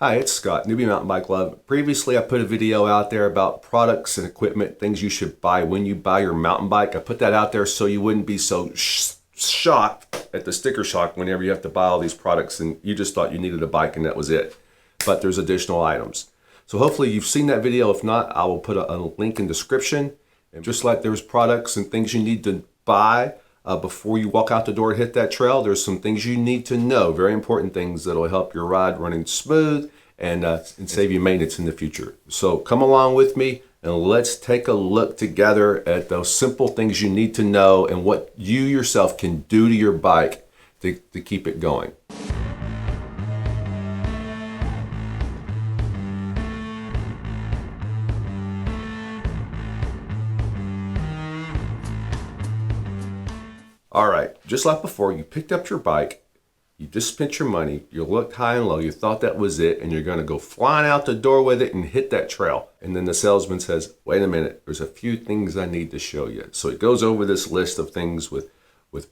Hi, it's Scott, Newbie Mountain Bike Love. Previously, I put a video out there about products and equipment, things you should buy when you buy your mountain bike. I put that out there so you wouldn't be so shocked at the sticker shock whenever you have to buy all these products and you just thought you needed a bike and that was it. But there's additional items. So hopefully you've seen that video. If not, I will put a link in the description. And just like there's products and things you need to buy before you walk out the door and hit that trail, there's some things you need to know, very important things that'll help your ride running smooth and save you maintenance in the future. So come along with me and let's take a look together at those simple things you need to know and what you yourself can do to your bike to keep it going. All right, just like before, you picked up your bike, you just spent your money, you looked high and low, you thought that was it, and you're gonna go flying out the door with it and hit that trail. And then the salesman says, wait a minute, there's a few things I need to show you. So it goes over this list of things with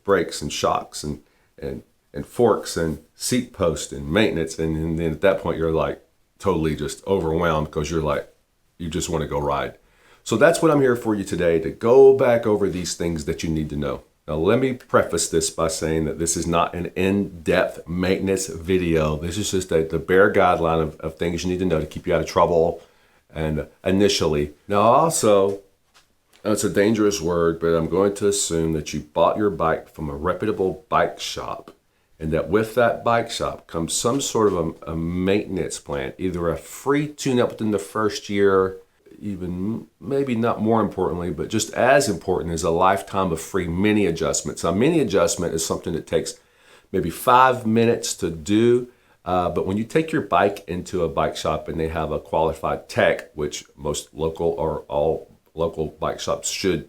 brakes and shocks and forks and seat posts and maintenance. And then at that point, you're like totally just overwhelmed because you're like, you just wanna go ride. So that's what I'm here for you today, to go back over these things that you need to know. Now, let me preface this by saying that this is not an in-depth maintenance video. This is just the bare guideline of things you need to know to keep you out of trouble and initially. Now, also, it's a dangerous word, but I'm going to assume that you bought your bike from a reputable bike shop and that with that bike shop comes some sort of a maintenance plan, either a free tune-up within the first year, even maybe not more importantly, but just as important is a lifetime of free mini adjustments. Now, mini adjustment is something that takes maybe 5 minutes to do, but when you take your bike into a bike shop and they have a qualified tech, which most local or all local bike shops should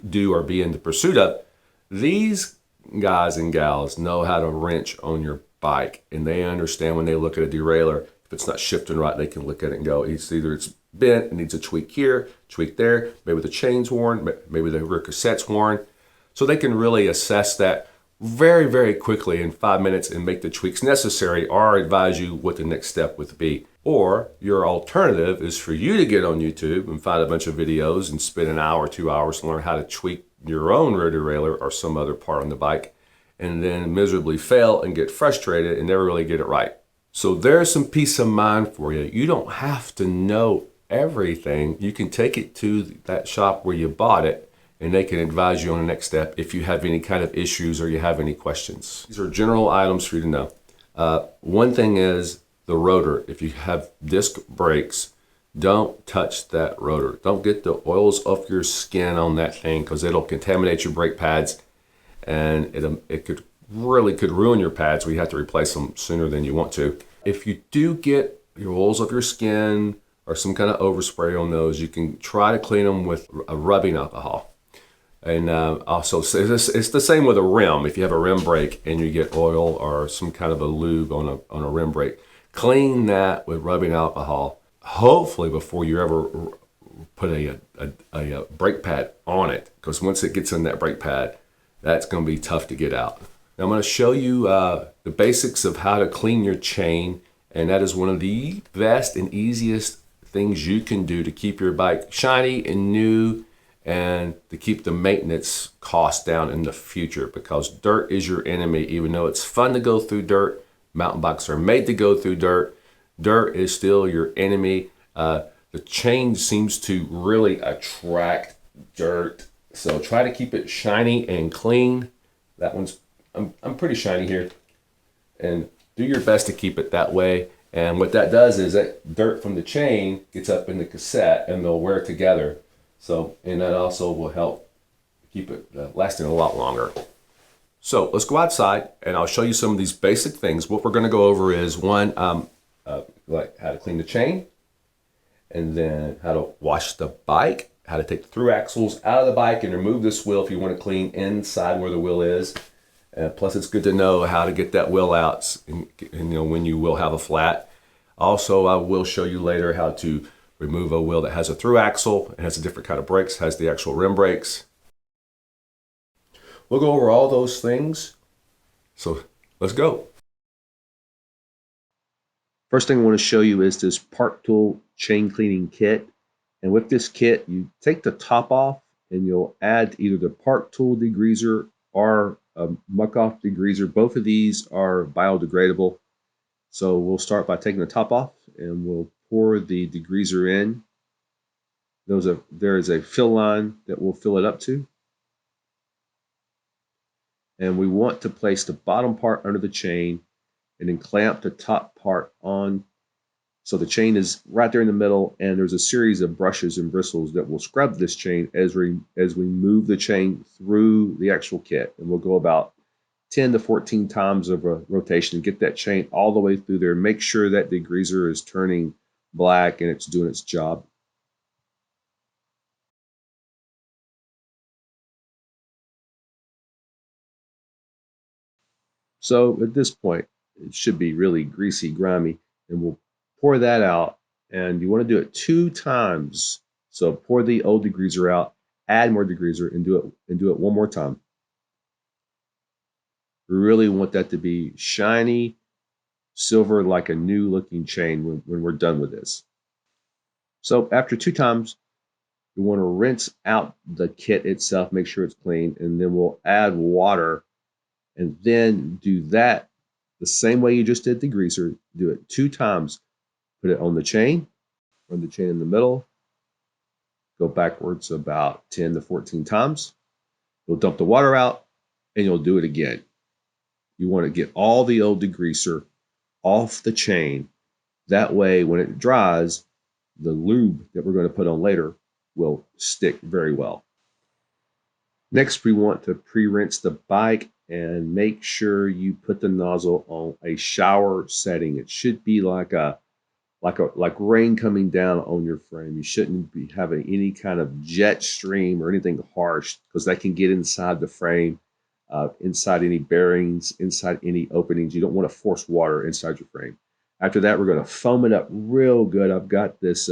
do or be in the pursuit of, these guys and gals know how to wrench on your bike, and they understand when they look at a derailleur, if it's not shifting right, they can look at it and go, it's bent, it needs a tweak here, tweak there, maybe the chain's worn, maybe the rear cassette's worn. So they can really assess that very, very quickly in 5 minutes and make the tweaks necessary or advise you what the next step would be. Or your alternative is for you to get on YouTube and find a bunch of videos and spend an hour, 2 hours to learn how to tweak your own rear derailleur or some other part on the bike, and then miserably fail and get frustrated and never really get it right. So there's some peace of mind for you. You don't have to know everything. You can take it to that shop where you bought it and they can advise you on the next step if you have any kind of issues or you have any questions. These are general items for you to know. One thing is the rotor. If you have disc brakes, don't touch that rotor. Don't get the oils off your skin on that thing because it'll contaminate your brake pads and it could ruin your pads where you have to replace them sooner than you want to. If you do get your oils off your skin or some kind of overspray on those, you can try to clean them with a rubbing alcohol. And also, it's the same with a rim. If you have a rim brake and you get oil or some kind of a lube on a rim brake, clean that with rubbing alcohol, hopefully before you ever put a brake pad on it, because once it gets in that brake pad, that's going to be tough to get out. Now I'm going to show you the basics of how to clean your chain, and that is one of the best and easiest things you can do to keep your bike shiny and new and to keep the maintenance costs down in the future, because dirt is your enemy. Even though it's fun to go through dirt, mountain bikes are made to go through dirt. Dirt is still your enemy. The chain seems to really attract dirt, so try to keep it shiny and clean. That one's I'm pretty shiny here, and do your best to keep it that way. And what that does is that dirt from the chain gets up in the cassette and they'll wear together. So, and that also will help keep it lasting a lot longer. So let's go outside and I'll show you some of these basic things. What we're going to go over is one, like how to clean the chain, and then how to wash the bike, how to take the through axles out of the bike and remove this wheel if you want to clean inside where the wheel is. Plus, it's good to know how to get that wheel out and when you will have a flat. Also, I will show you later how to remove a wheel that has a through axle and has a different kind of brakes, has the actual rim brakes. We'll go over all those things. So let's go. First thing I want to show you is this Park Tool chain cleaning kit. And with this kit, you take the top off and you'll add either the Park Tool degreaser or a muck off degreaser. Both of these are biodegradable. So we'll start by taking the top off and we'll pour the degreaser in. There is a fill line that we'll fill it up to. And we want to place the bottom part under the chain and then clamp the top part on. So the chain is right there in the middle, and there's a series of brushes and bristles that will scrub this chain as we move the chain through the actual kit. And we'll go about 10 to 14 times of a rotation and get that chain all the way through there. Make sure that degreaser is turning black and it's doing its job. So at this point, it should be really greasy, grimy, and we'll pour that out. And you want to do it 2 times. So pour the old degreaser out, add more degreaser, and do it one more time. We really want that to be shiny, silver, like a new looking chain when we're done with this. So after 2 times, we want to rinse out the kit itself, make sure it's clean, and then we'll add water and then do that the same way you just did the greaser. Do it 2 times. Put it on the chain, run the chain in the middle, go backwards about 10 to 14 times. You'll dump the water out and you'll do it again. You want to get all the old degreaser off the chain. That way, when it dries, the lube that we're going to put on later will stick very well. Next, we want to pre-rinse the bike and make sure you put the nozzle on a shower setting. It should be like rain coming down on your frame. You shouldn't be having any kind of jet stream or anything harsh, because that can get inside the frame, inside any bearings, inside any openings. You don't want to force water inside your frame. After that, we're going to foam it up real good. I've got this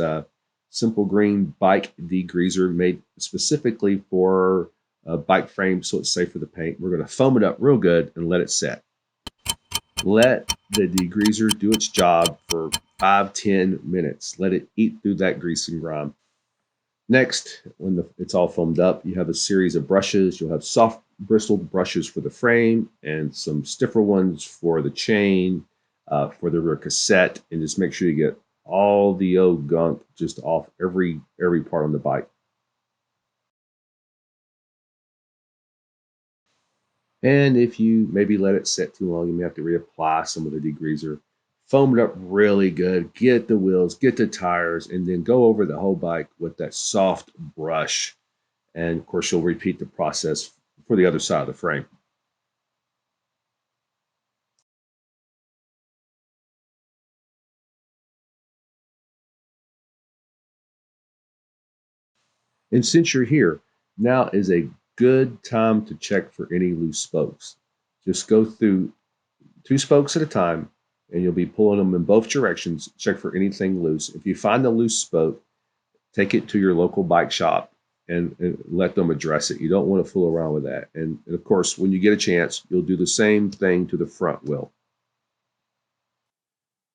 simple green bike degreaser made specifically for bike frame, so it's safe for the paint. We're going to foam it up real good and let it set. Let the degreaser do its job for 5-10 minutes. Let it eat through that grease and grime. Next, when it's all foamed up, you have a series of brushes. You'll have soft bristled brushes for the frame and some stiffer ones for the chain, for the rear cassette, and just make sure you get all the old gunk just off every part on the bike. And if you maybe let it set too long, you may have to reapply some of the degreaser. Foam it up really good, get the wheels, get the tires, and then go over the whole bike with that soft brush. And of course, you'll repeat the process for the other side of the frame. And since you're here, now is a good time to check for any loose spokes. Just go through 2 spokes at a time, and you'll be pulling them in both directions. Check for anything loose. If you find a loose spoke, take it to your local bike shop and let them address it. You don't want to fool around with that. And of course, when you get a chance, you'll do the same thing to the front wheel.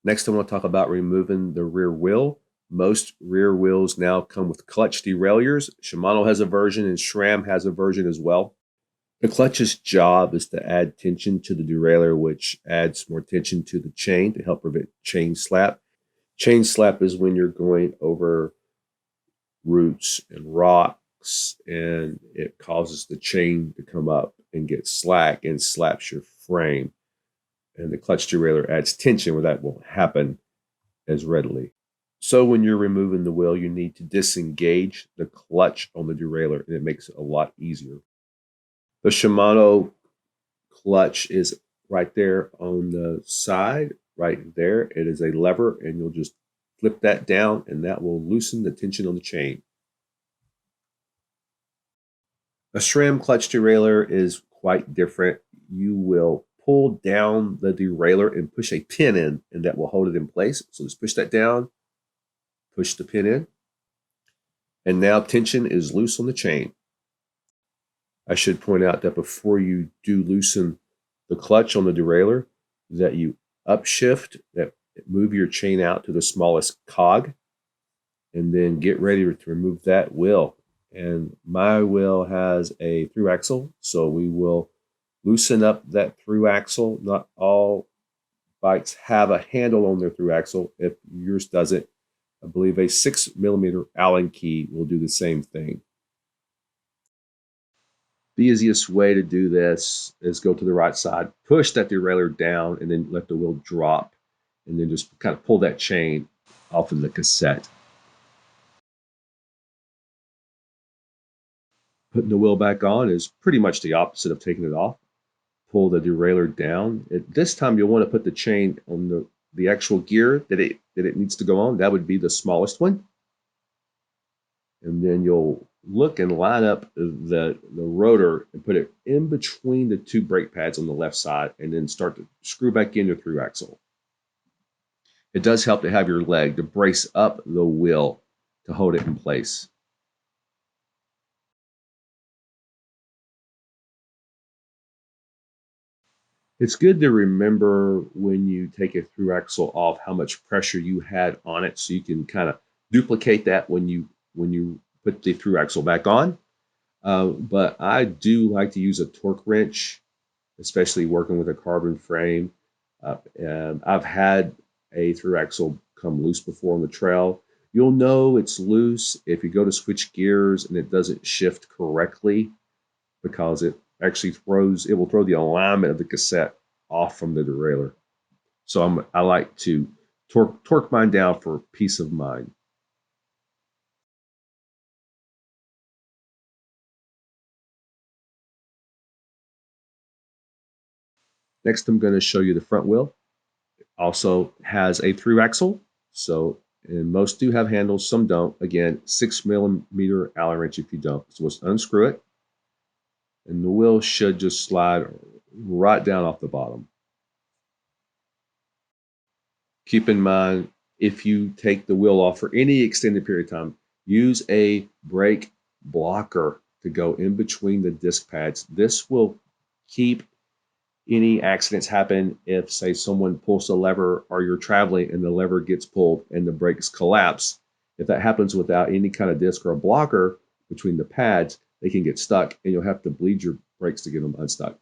Next, I want to talk about removing the rear wheel. Most rear wheels now come with clutch derailleurs. Shimano has a version and SRAM has a version as well. The clutch's job is to add tension to the derailleur, which adds more tension to the chain to help prevent chain slap. Chain slap is when you're going over roots and rocks, and it causes the chain to come up and get slack and slaps your frame. And the clutch derailleur adds tension where that won't happen as readily. So when you're removing the wheel, you need to disengage the clutch on the derailleur, and it makes it a lot easier. The Shimano clutch is right there on the side, right there. It is a lever, and you'll just flip that down, and that will loosen the tension on the chain. A SRAM clutch derailleur is quite different. You will pull down the derailleur and push a pin in, and that will hold it in place. So just push that down, push the pin in, and now tension is loose on the chain. I should point out that before you do loosen the clutch on the derailleur, that you upshift, that move your chain out to the smallest cog, and then get ready to remove that wheel. And my wheel has a through axle, so we will loosen up that through axle. Not all bikes have a handle on their through axle. If yours doesn't, I believe a 6mm Allen key will do the same thing. The easiest way to do this is go to the right side, push that derailleur down, and then let the wheel drop, and then just kind of pull that chain off of the cassette. Putting the wheel back on is pretty much the opposite of taking it off. Pull the derailleur down. At this time, you'll want to put the chain on the actual gear that it needs to go on. That would be the smallest one. And then you'll look and line up the rotor and put it in between the two brake pads on the left side, and then start to screw back in your through axle. It does help to have your leg to brace up the wheel to hold it in place. It's good to remember when you take a through axle off how much pressure you had on it, so you can kind of duplicate that when you put the through axle back on. But I do like to use a torque wrench, especially working with a carbon frame. And I've had a through axle come loose before on the trail. You'll know it's loose if you go to switch gears and it doesn't shift correctly, because it actually will throw the alignment of the cassette off from the derailleur. So I like to torque mine down for peace of mind. Next, I'm going to show you the front wheel. It also has a through axle. So, and most do have handles, some don't. Again, 6mm Allen wrench if you don't. So let's unscrew it. And the wheel should just slide right down off the bottom. Keep in mind, if you take the wheel off for any extended period of time, use a brake blocker to go in between the disc pads. This will keep any accidents happen if, say, someone pulls a lever or you're traveling and the lever gets pulled and the brakes collapse. If that happens without any kind of disc or a blocker between the pads, they can get stuck and you'll have to bleed your brakes to get them unstuck.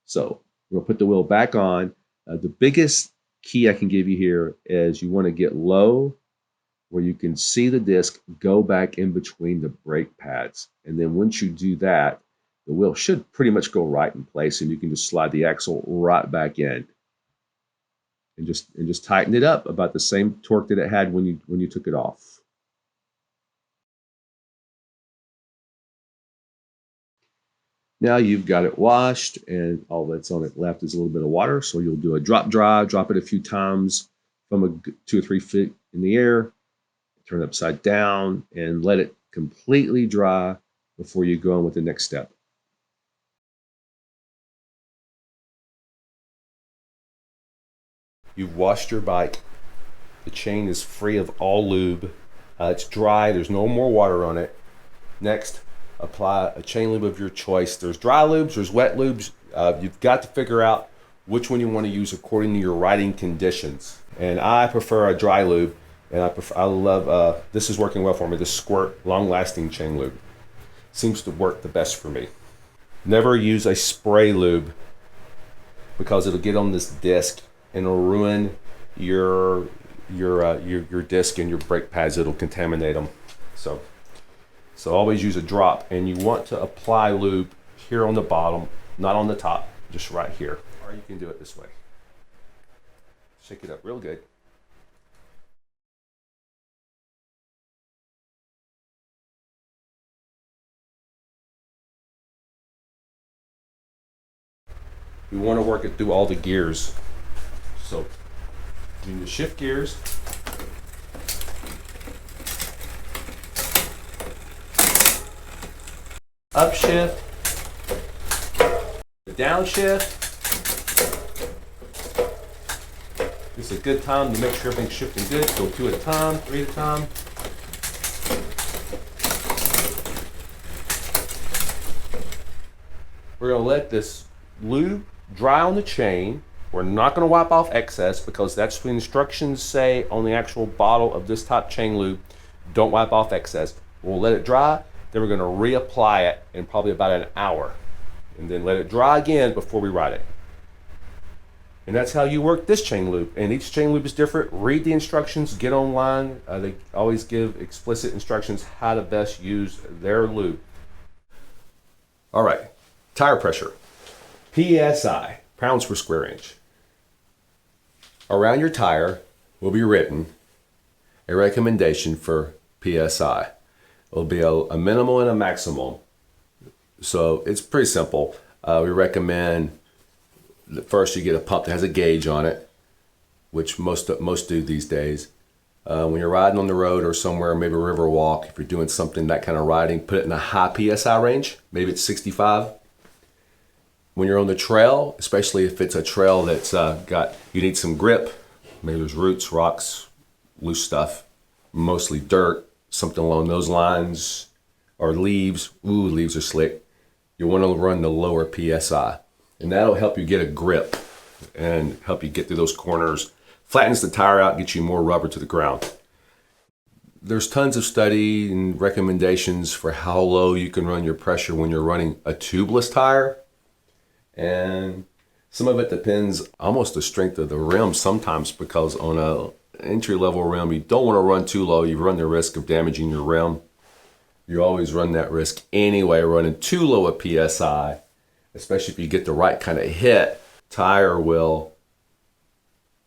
So we'll put the wheel back on. The biggest key I can give you here is you want to get low where you can see the disc go back in between the brake pads. And then once you do that, the wheel should pretty much go right in place, and you can just slide the axle right back in and just tighten it up about the same torque that it had when you took it off. Now you've got it washed, and all that's on it left is a little bit of water. So you'll do a drop dry, drop it a few times from 2 or 3 feet in the air, turn it upside down, and let it completely dry before you go on with the next step. You've washed your bike. The chain is free of all lube. It's dry. There's no more water on it. Next, apply a chain lube of your choice. There's dry lubes, there's wet lubes. You've got to figure out which one you want to use according to your riding conditions. And I prefer a dry lube, and I love, this is working well for me, the Squirt long-lasting chain lube. Seems to work the best for me. Never use a spray lube, because it'll get on this disc and it'll ruin your disc and your brake pads. It'll contaminate them. So always use a drop, and you want to apply lube here on the bottom, not on the top, just right here. Or you can do it this way. Shake it up real good. You want to work it through all the gears. So you need to shift gears. Upshift. Downshift. This is a good time to make sure everything's shifting good. Go 2 at a time, 3 at a time. We're going to let this lube dry on the chain, We're not going to wipe off excess because that's what the instructions say on the actual bottle of this type chain lube. Don't wipe off excess. We'll let it dry, then we're going to reapply it in probably about an hour, and then let it dry again before we ride it. And that's how you work this chain lube. And each chain lube is different. Read the instructions, get online. They always give explicit instructions how to best use their lube. All right, tire pressure. PSI, pounds per square inch. Around your tire will be written a recommendation for PSI. It'll be a minimal and a maximum. So it's pretty simple. We recommend that first you get a pump that has a gauge on it, which most do these days. When you're riding on the road or somewhere, maybe a river walk, if you're doing something that kind of riding, put it in a high PSI range. Maybe it's 65. When you're on the trail, especially if it's a trail that's you need some grip, maybe there's roots, rocks, loose stuff, mostly dirt, something along those lines, or leaves. Ooh, leaves are slick. You want to run the lower PSI, and that'll help you get a grip and help you get through those corners. Flattens the tire out, gets you more rubber to the ground. There's tons of study and recommendations for how low you can run your pressure when you're running a tubeless tire. And some of it depends almost the strength of the rim sometimes, because on a entry-level rim, you don't want to run too low. You run the risk of damaging your rim. You always run that risk anyway, running too low a PSI, especially if you get the right kind of hit. The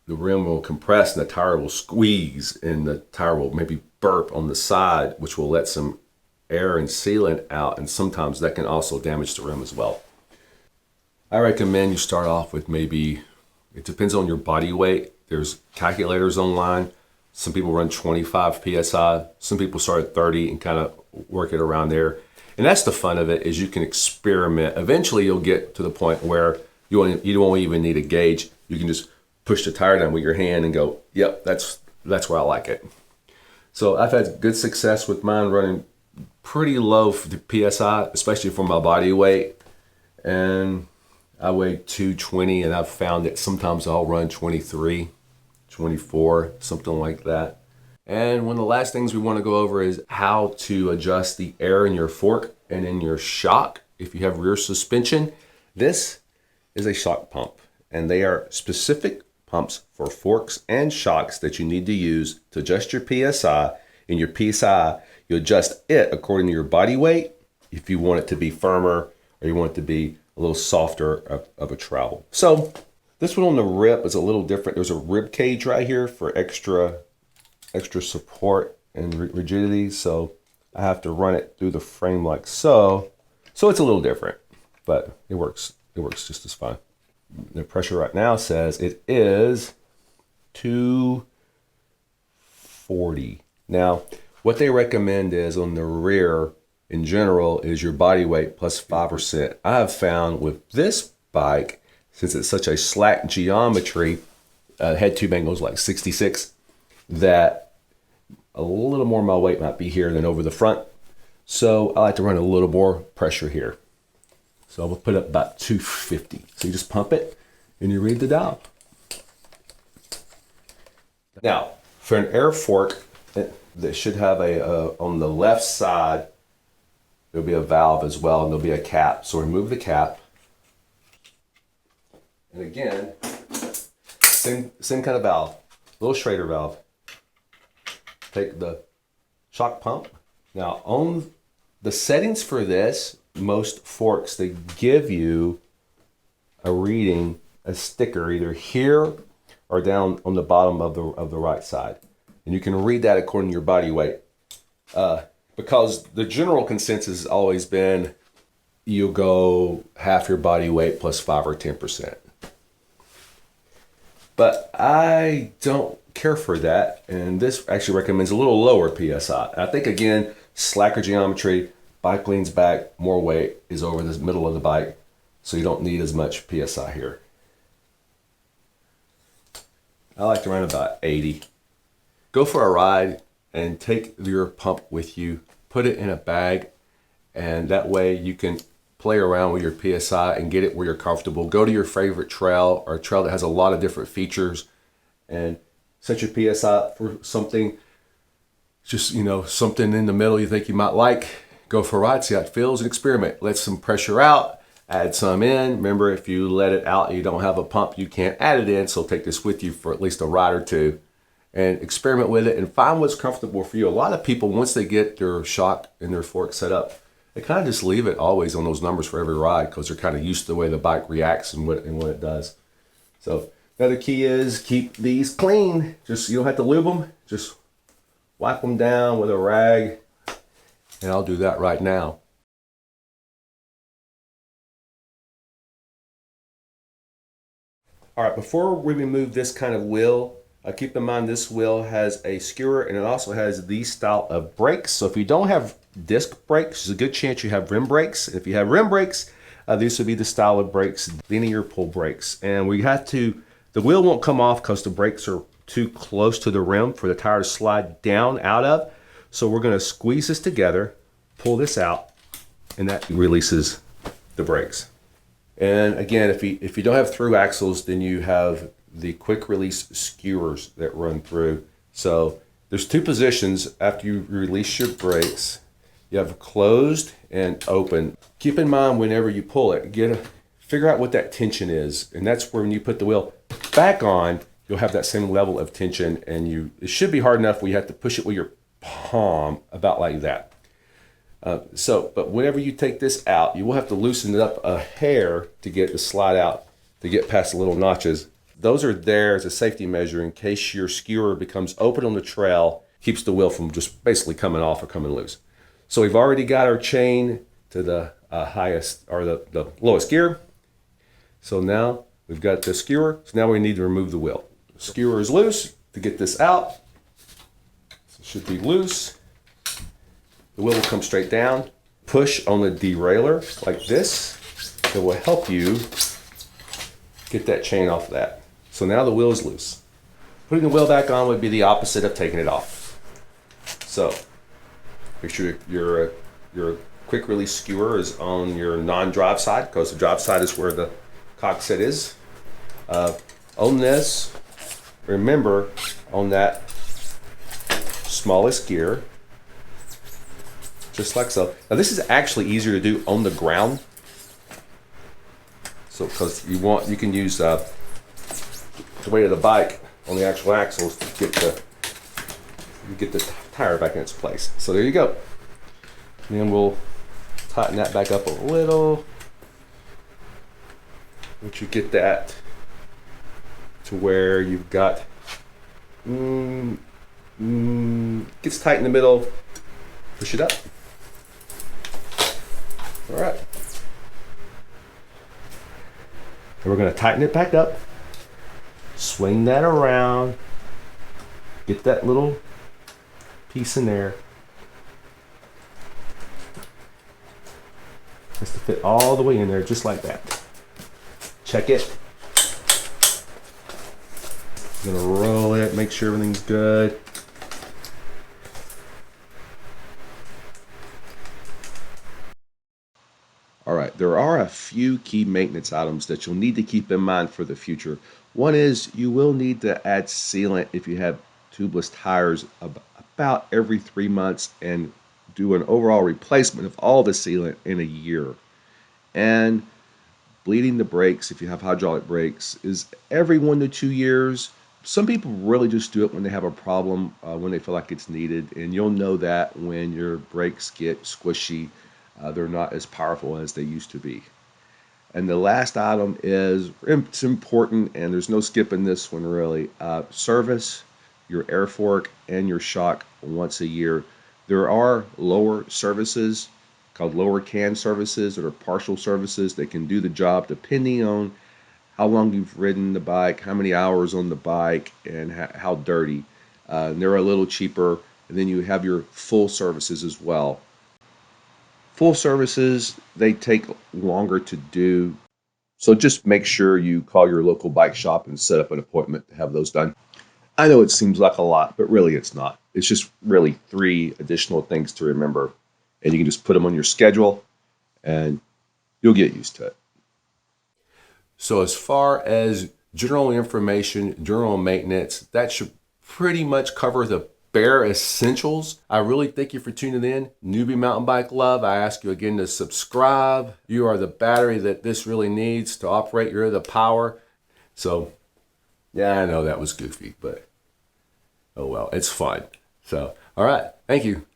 rim will compress and the tire will squeeze, and the tire will maybe burp on the side, which will let some air and sealant out, and sometimes that can also damage the rim as well. I recommend you start off with maybe, it depends on your body weight. There's calculators online. Some people run 25 PSI. Some people start at 30 and kind of work it around there. And that's the fun of it, is you can experiment. Eventually you'll get to the point where you won't even need a gauge. You can just push the tire down with your hand and go, yep, that's where I like it. So I've had good success with mine running pretty low for the PSI, especially for my body weight. And I weigh 220, and I've found that sometimes I'll run 23, 24, something like that. And one of the last things we want to go over is how to adjust the air in your fork and in your shock if you have rear suspension. This is a shock pump, and they are specific pumps for forks and shocks that you need to use to adjust your PSI. In your PSI, you adjust it according to your body weight, if you want it to be firmer or you want it to be a little softer of a travel. So this one on the rip is a little different. There's a rib cage right here for extra support and rigidity. So I have to run it through the frame like so. So it's a little different, but it works. It works just as fine. The pressure right now says it is 240. Now, what they recommend is on the rear, in general, is your body weight plus 5%. I have found with this bike, since it's such a slack geometry, head tube angle is like 66, that a little more of my weight might be here than over the front. So I like to run a little more pressure here. So we'll put up about 250. So you just pump it and you read the dial. Now, for an air fork, that should have on the left side, there'll be a valve as well, and there'll be a cap. So remove the cap. And again, same kind of valve, little Schrader valve. Take the shock pump. Now on the settings for this, most forks, they give you a reading, a sticker, either here or down on the bottom of the right side. And you can read that according to your body weight. Because the general consensus has always been you'll go half your body weight plus 5 or 10%. But I don't care for that, and this actually recommends a little lower PSI. I think, again, slacker geometry, bike leans back, more weight is over the middle of the bike, so you don't need as much PSI here. I like to run about 80. Go for a ride and take your pump with you, put it in a bag, and that way you can play around with your PSI and get it where you're comfortable. Go to your favorite trail or a trail that has a lot of different features and set your PSI for something, just, something in the middle you think you might like. Go for a ride, see how it feels, and experiment. Let some pressure out, add some in. Remember, if you let it out and you don't have a pump, you can't add it in, so take this with you for at least a ride or two and experiment with it and find what's comfortable for you. A lot of people, once they get their shock and their fork set up, they kind of just leave it always on those numbers for every ride because they're kind of used to the way the bike reacts and what it does. So another key is keep these clean. Just, you don't have to lube them. Just wipe them down with a rag, and I'll do that right now. All right, before we remove this kind of wheel, keep in mind this wheel has a skewer and it also has these style of brakes. So if you don't have disc brakes, there's a good chance you have rim brakes. If you have rim brakes, these would be the style of brakes, linear pull brakes. And the wheel won't come off because the brakes are too close to the rim for the tire to slide down out of. So we're gonna squeeze this together, pull this out, and that releases the brakes. And again, if you don't have through axles, then you have the quick release skewers that run through. So there's two positions after you release your brakes. You have closed and open. Keep in mind whenever you pull it, figure out what that tension is. And that's where when you put the wheel back on, you'll have that same level of tension, and it should be hard enough where you have to push it with your palm about like that. But whenever you take this out, you will have to loosen it up a hair to get it to slide out, to get past the little notches. Those are there as a safety measure in case your skewer becomes open on the trail, keeps the wheel from just basically coming off or coming loose. So we've already got our chain to the highest or the lowest gear. So now we've got the skewer. So now we need to remove the wheel. The skewer is loose. To get this out, so it should be loose. The wheel will come straight down. Push on the derailleur like this. It will help you get that chain off of that. So now the wheel is loose. Putting the wheel back on would be the opposite of taking it off. So make sure your quick release skewer is on your non-drive side, because the drive side is where the cockset is. On this, remember on that smallest gear, just like so. Now this is actually easier to do on the ground. So because you can use the weight of the bike on the actual axles to get the tire back in its place. So there you go. And then we'll tighten that back up a little. Once you get that to where you've got gets tight in the middle, push it up. All right. And we're going to tighten it back up, swing that around, get that little piece in there. Has to fit all the way in there, just like that. Check it. I'm going to roll it, make sure everything's good. All right, there are a few key maintenance items that you'll need to keep in mind for the future. One is you will need to add sealant if you have tubeless tires about every 3 months, and do an overall replacement of all the sealant in a year. And bleeding the brakes, if you have hydraulic brakes, is every 1 to 2 years. Some people really just do it when they have a problem, when they feel like it's needed, and you'll know that when your brakes get squishy. They're not as powerful as they used to be. And the last item is, it's important, and there's no skipping this one really. Service your air fork and your shock once a year. There are lower services called lower can services that are partial services. They can do the job depending on how long you've ridden the bike, how many hours on the bike, and how dirty. They're a little cheaper. And then you have your full services as well. Full services, they take longer to do. So just make sure you call your local bike shop and set up an appointment to have those done. I know it seems like a lot, but really it's not. It's just really 3 additional things to remember. And you can just put them on your schedule and You'll get used to it. So as far as general information, general maintenance, that should pretty much cover the bare essentials. I really thank you for tuning in. Newbie Mountain Bike Love, I ask you again to subscribe. You are the battery that this really needs to operate. You're the power. So, yeah, I know that was goofy, but oh well, it's fun. So, all right, thank you.